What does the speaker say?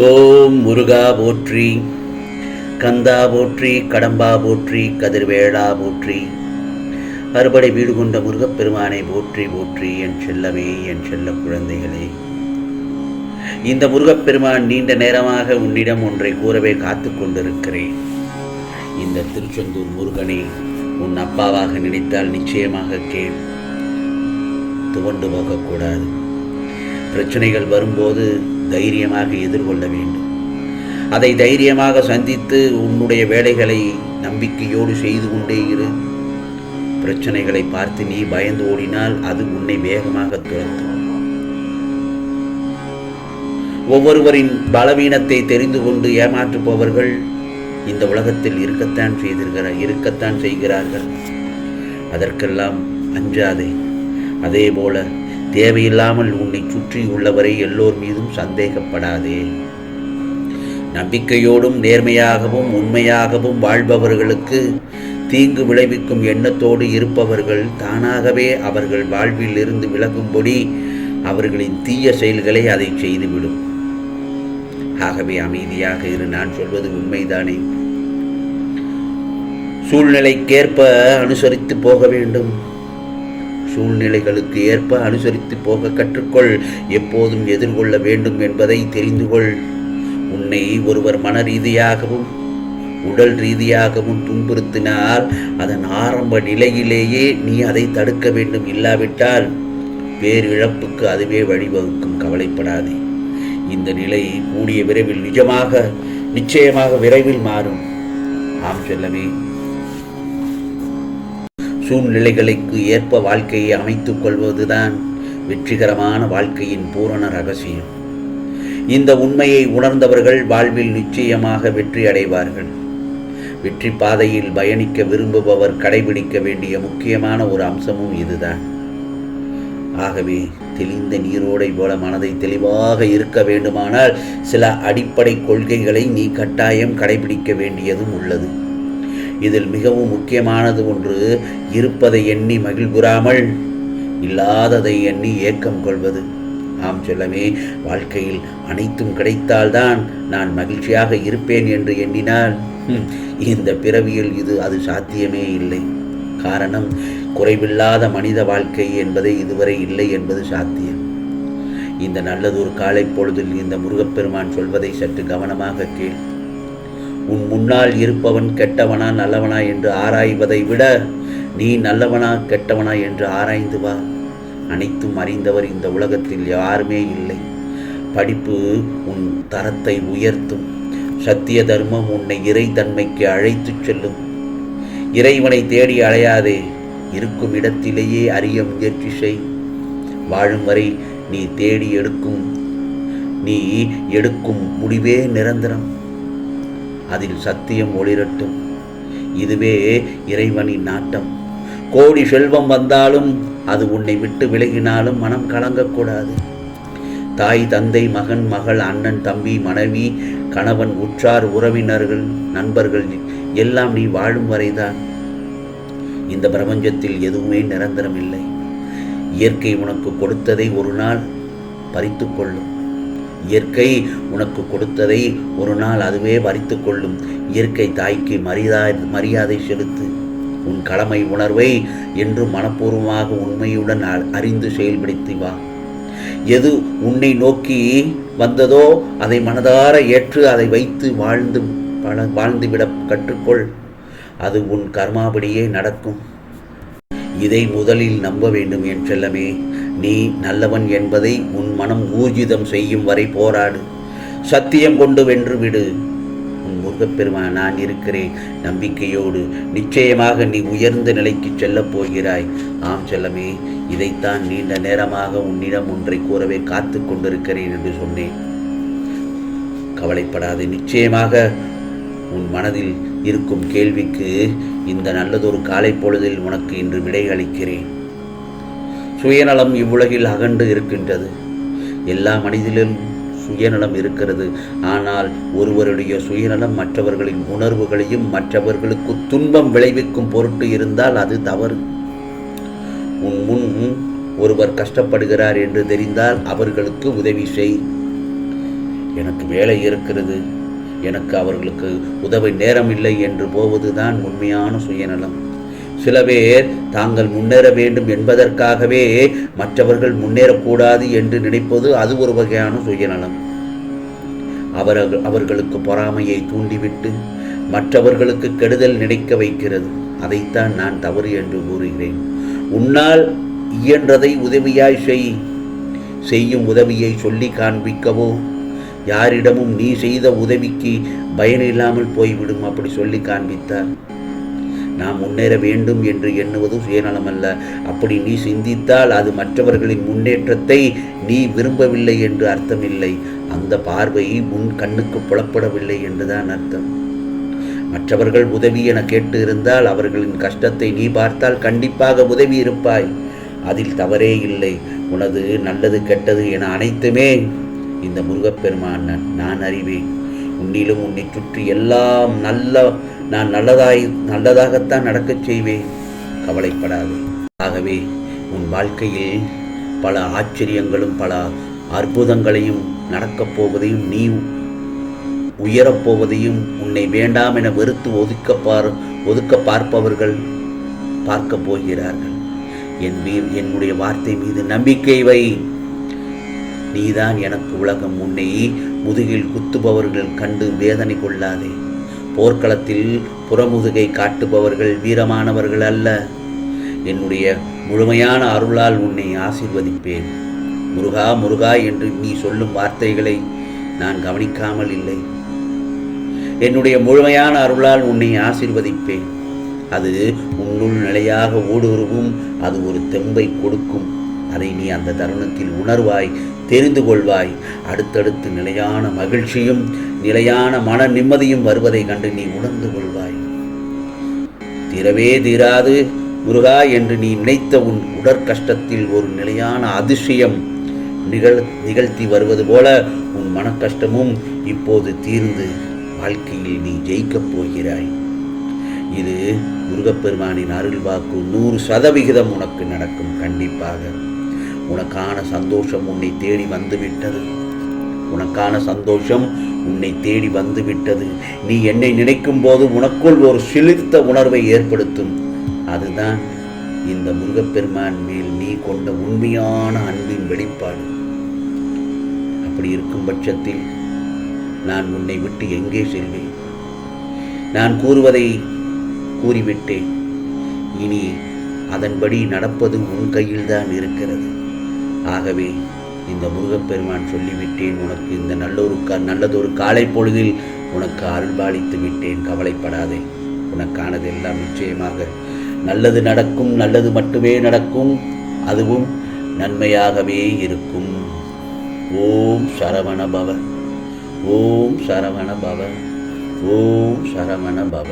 ஓம் முருகா போற்றி, கந்தா போற்றி, கடம்பா போற்றி, கதிர்வேளா போற்றி, அறுபடை வீடு கொண்ட முருகப்பெருமானை போற்றி போற்றி. என் செல்லமே, என் செல்ல குழந்தைகளே, இந்த முருகப்பெருமான் நீண்ட நேரமாக உன்னிடம் ஒன்றை கூறவே காத்து கொண்டிருக்கிறேன். இந்த திருச்செந்தூர் முருகனை உன் அப்பாவாக நினைத்தால் நிச்சயமாக கேள். துவண்டு போகக்கூடாது. பிரச்சனைகள் வரும்போது தைரியமாக எதிர்கொள்ள வேண்டும். அதை தைரியமாக சந்தித்து உன்னுடைய வேலைகளை நம்பிக்கையோடு செய்து கொண்டே இரு. பிரச்சனைகளை பார்த்து நீ பயந்து ஓடினால் அது உன்னை வேகமாக துரத்தும். ஒவ்வொருவரின் பலவீனத்தை தெரிந்து கொண்டு ஏமாற்றுபவர்கள் இந்த உலகத்தில் இருக்கத்தான் செய்கிறார்கள். அதற்கெல்லாம் அஞ்சாதே. அதே போல தேவையில்லாமல் உன்னை சுற்றி உள்ளவரை எல்லோர் மீதும் சந்தேகப்படாதே. நம்பிக்கையோடும் நேர்மையாகவும் உண்மையாகவும் வாழ்பவர்களுக்கு தீங்கு விளைவிக்கும் எண்ணத்தோடு இருப்பவர்கள் தானாகவே அவர்கள் வாழ்வில் இருந்து விலகும்படி அவர்களின் தீய செயல்களை அதை செய்துவிடும். ஆகவே அமைதியாக இரு. நான் சொல்வது உண்மைதானே? சூழ்நிலைக்கேற்ப அனுசரித்து போக வேண்டும். சூழ்நிலைகளுக்கு ஏற்ப அனுசரித்து போக கற்றுக்கொள். எப்போதும் எதிர்கொள்ள வேண்டும் என்பதை தெரிந்து கொள். உன்னை ஒருவர் மன ரீதியாகவும் உடல் ரீதியாகவும் துன்புறுத்தினால் அதன் ஆரம்ப நிலையிலேயே நீ அதை தடுக்க வேண்டும். இல்லாவிட்டால் பேரிழப்புக்கு அதுவே வழிவகுக்கும். கவலைப்படாதே. இந்த நிலை கூடிய விரைவில் நிச்சயமாக விரைவில் மாறும். ஆம் செல்லமே, சூழ்நிலைகளுக்கு ஏற்ப வாழ்க்கையை அமைத்துக் கொள்வதுதான் வெற்றிகரமான வாழ்க்கையின் பூரண ரகசியம். இந்த உண்மையை உணர்ந்தவர்கள் வாழ்வில் நிச்சயமாக வெற்றி அடைவார்கள். வெற்றி பாதையில் பயணிக்க விரும்புபவர் கடைபிடிக்க வேண்டிய முக்கியமான ஒரு அம்சமும் இதுதான். ஆகவே தெளிந்த நீரோடை போல மனதை தெளிவாக இருக்க வேண்டுமானால் சில அடிப்படை கொள்கைகளை நீ கட்டாயம் கடைபிடிக்க வேண்டியதும் உள்ளது. இதில் மிகவும் முக்கியமானது ஒன்று, இருப்பதை எண்ணி மகிழ்வுறாமல் இல்லாததை எண்ணி ஏக்கம் கொள்வது. ஆம் செல்லமே, வாழ்க்கையில் அனைத்தும் கிடைத்தால்தான் நான் மகிழ்ச்சியாக இருப்பேன் என்று எண்ணினால் இந்த பிறவியில் அது சாத்தியமே இல்லை. காரணம், குறைவில்லாத மனித வாழ்க்கை என்பதை இதுவரை இல்லை என்பது சாத்தியம். இந்த நல்லதொரு காலை பொழுதில் இந்த முருகப்பெருமான் சொல்வதை சற்று கவனமாக கேள். உன் முன்னால் இருப்பவன் கெட்டவனா நல்லவனா என்று ஆராய்வதை விட நீ நல்லவனா கெட்டவனா என்று ஆராய்ந்து வா. அனைத்தும் அறிந்தவர் இந்த உலகத்தில் யாருமே இல்லை. படிப்பு உன் தரத்தை உயர்த்தும். சத்திய தர்மம் உன்னை இறை தன்மைக்கு அழைத்துச் செல்லும். இறைவனை தேடி அலையாதே. இருக்கும் இடத்திலேயே அறிய முயற்சி செய். வாழும் வரை நீ எடுக்கும் முடிவே நிரந்தரம். அதில் சத்தியம் ஒளிரட்டும். இதுவே இறைவனின் நாட்டம். கோடி செல்வம் வந்தாலும் அது உன்னை விட்டு விலகினாலும் மனம் கலங்கக்கூடாது. தாய், தந்தை, மகன், மகள், அண்ணன், தம்பி, மனைவி, கணவன், உற்றார், உறவினர்கள், நண்பர்கள் எல்லாம் நீ வாழும் வரைதான். இந்த பிரபஞ்சத்தில் எதுவுமே நிரந்தரம் இல்லை. இயற்கை உனக்கு கொடுத்ததை ஒரு நாள் பறித்து கொள்ளும். இயற்கை உனக்கு கொடுத்ததை ஒரு நாள் அதுவே பறித்து கொள்ளும். இயற்கை தாய்க்கு மரியாதை செலுத்து. உன் கடமை உணர்வை என்று மனப்பூர்வமாக உண்மையுடன் அறிந்து செயல்படுத்தி வா. எது உன்னை நோக்கி வந்ததோ அதை மனதார ஏற்று அதை வைத்து வாழ்ந்துவிட கற்றுக்கொள். அது உன் கர்மாபடியே நடக்கும். இதை முதலில் நம்ப வேண்டும் என் செல்லமே. நீ நல்லவன் என்பதை உன் மனம் ஊர்ஜிதம் செய்யும் வரை போராடு. சத்தியம் கொண்டு வென்று விடு. உன் முருகப்பெருமான் நான் இருக்கிறேன். நம்பிக்கையோடு நிச்சயமாக நீ உயர்ந்த நிலைக்கு செல்லப் போகிறாய். ஆம் செல்லமே, இதைத்தான் நீண்ட நேரமாக உன்னிடம் ஒன்றை கூறவே காத்து கொண்டிருக்கிறேன் என்று சொன்னேன். கவலைப்படாது. நிச்சயமாக உன் மனதில் இருக்கும் கேள்விக்கு இந்த நல்லதொரு காலை பொழுதில் உனக்கு இன்று விடை அளிக்கிறேன். சுயநலம் இவ்வுலகில் அகண்டு இருக்கின்றது. எல்லா மனிதனிலும் சுயநலம் இருக்கிறது. ஆனால் ஒருவருடைய சுயநலம் மற்றவர்களின் உணர்வுகளையும் மற்றவர்களுக்கு துன்பம் விளைவிக்கும் பொருட்டு இருந்தால் அது தவறு. உன் முன் ஒருவர் கஷ்டப்படுகிறார் என்று தெரிந்தால் அவர்களுக்கு உதவி செய். எனக்கு வேலை இருக்கிறது, எனக்கு அவர்களுக்கு உதவி நேரம் இல்லை என்று போவதுதான் உண்மையான சுயநலம். சில பேர் தாங்கள் முன்னேற வேண்டும் என்பதற்காகவே மற்றவர்கள் முன்னேறக்கூடாது என்று நினைப்பது அது ஒரு வகையான சுயநலம். அவர்களுக்கு பொறாமையை தூண்டிவிட்டு மற்றவர்களுக்கு கெடுதல் நினைக்க வைக்கிறது. அதைத்தான் நான் தவறு என்று கூறுகிறேன். உன்னால் இயன்றதை உதவியாய் செய்யும் உதவியை சொல்லி காண்பிக்கவோ, யாரிடமும் நீ செய்த உதவிக்கு பயனில்லாமல் போய்விடும் அப்படி சொல்லி காண்பித்தார். நாம் முன்னேற வேண்டும் என்று எண்ணுவது சுயநலமல்ல. அப்படி நீ சிந்தித்தால் அது மற்றவர்களின் முன்னேற்றத்தை நீ விரும்பவில்லை என்று அர்த்தமில்லை. அந்த பார்வை உன் கண்ணுக்கு புலப்படவில்லை என்றுதான் அர்த்தம். மற்றவர்கள் உதவி என கேட்டு இருந்தால் அவர்களின் கஷ்டத்தை நீ பார்த்தால் கண்டிப்பாக உதவி இருப்பாய். அதில் தவறே இல்லை. உனது நல்லது கெட்டது என அனைத்துமே இந்த முருகப்பெருமான் நான் அறிவேன். உன்னிலும் உன்னை சுற்றி எல்லாம் நான் நல்லதாகத்தான் நடக்கச் செய்வேன். கவலைப்படாதே. ஆகவே உன் வாழ்க்கையில் பல ஆச்சரியங்களும் பல அற்புதங்களையும் நடக்கப் போவதையும் நீ உயரப்போவதையும் உன்னை வேண்டாம் என வெறுத்து ஒதுக்க பார்ப்பவர்கள் பார்க்க போகிறார்கள். என்னுடைய வார்த்தை மீது நம்பிக்கை வை. நீதான் எனக்கு உலகம். உன்னை முதுகில் குத்துபவர்கள் கண்டு வேதனை கொள்ளாதே. போர்க்களத்தில் புறமுதுகை காட்டுபவர்கள் வீரமானவர்கள் அல்ல. என்னுடைய முழுமையான அருளால் உன்னை ஆசீர்வதிப்பேன். முருகா முருகா என்று நீ சொல்லும் வார்த்தைகளை நான் கவனிக்காமல் இல்லை. என்னுடைய முழுமையான அருளால் உன்னை ஆசீர்வதிப்பேன். அது உன்னுள் நிலையாக ஊடுருவும். அது ஒரு தெம்பை கொடுக்கும். அதை நீ அந்த தருணத்தில் உணர்வாய், தெரிந்து கொள்வாய். அடுத்தடுத்து நிலையான மகிழ்ச்சியும் நிலையான மன நிம்மதியும் வருவதை கண்டு நீ உணர்ந்து கொள்வாய். தீரவே தீராது முருகா என்று நீ நினைத்த உன் உடற்கஷ்டத்தில் ஒரு நிலையான அதிசயம் நிகழ்த்தி வருவது போல உன் மனக்கஷ்டமும் இப்போது தீர்ந்து வாழ்க்கையில் நீ ஜெயிக்கப் போகிறாய். இது முருகப்பெருமானின் அருள் வாக்கு. 100% உனக்கு நடக்கும். கண்டிப்பாக உனக்கான சந்தோஷம் உன்னை தேடி வந்துவிட்டது. உனக்கான சந்தோஷம் உன்னை தேடி வந்துவிட்டது. நீ என்னை நினைக்கும் போது உனக்குள் ஒரு சிலிர்த்த உணர்வை ஏற்படுத்தும். அதுதான் இந்த முருகப்பெருமான் மேல் நீ கொண்ட உண்மையான அன்பின் வெளிப்பாடு. அப்படி இருக்கும் பட்சத்தில் நான் உன்னை விட்டு எங்கே செல்வேன்? நான் கூறுவதை கூறிவிட்டேன். இனி அதன்படி நடப்பது உன் கையில்தான் இருக்கிறது. ஆகவே இந்த முருகப்பெருமான் சொல்லிவிட்டேன். உனக்கு இந்த நல்லதொரு காலை பொழுதில் உனக்கு அருள்பாலித்து விட்டேன். கவலைப்படாதே. உனக்கானதெல்லாம் நிச்சயமாக நல்லது நடக்கும். நல்லது மட்டுமே நடக்கும். அதுவும் நன்மையாகவே இருக்கும். ஓம் சரவண பவ. ஓம் சரவண பவ. ஓம் சரவண பவ.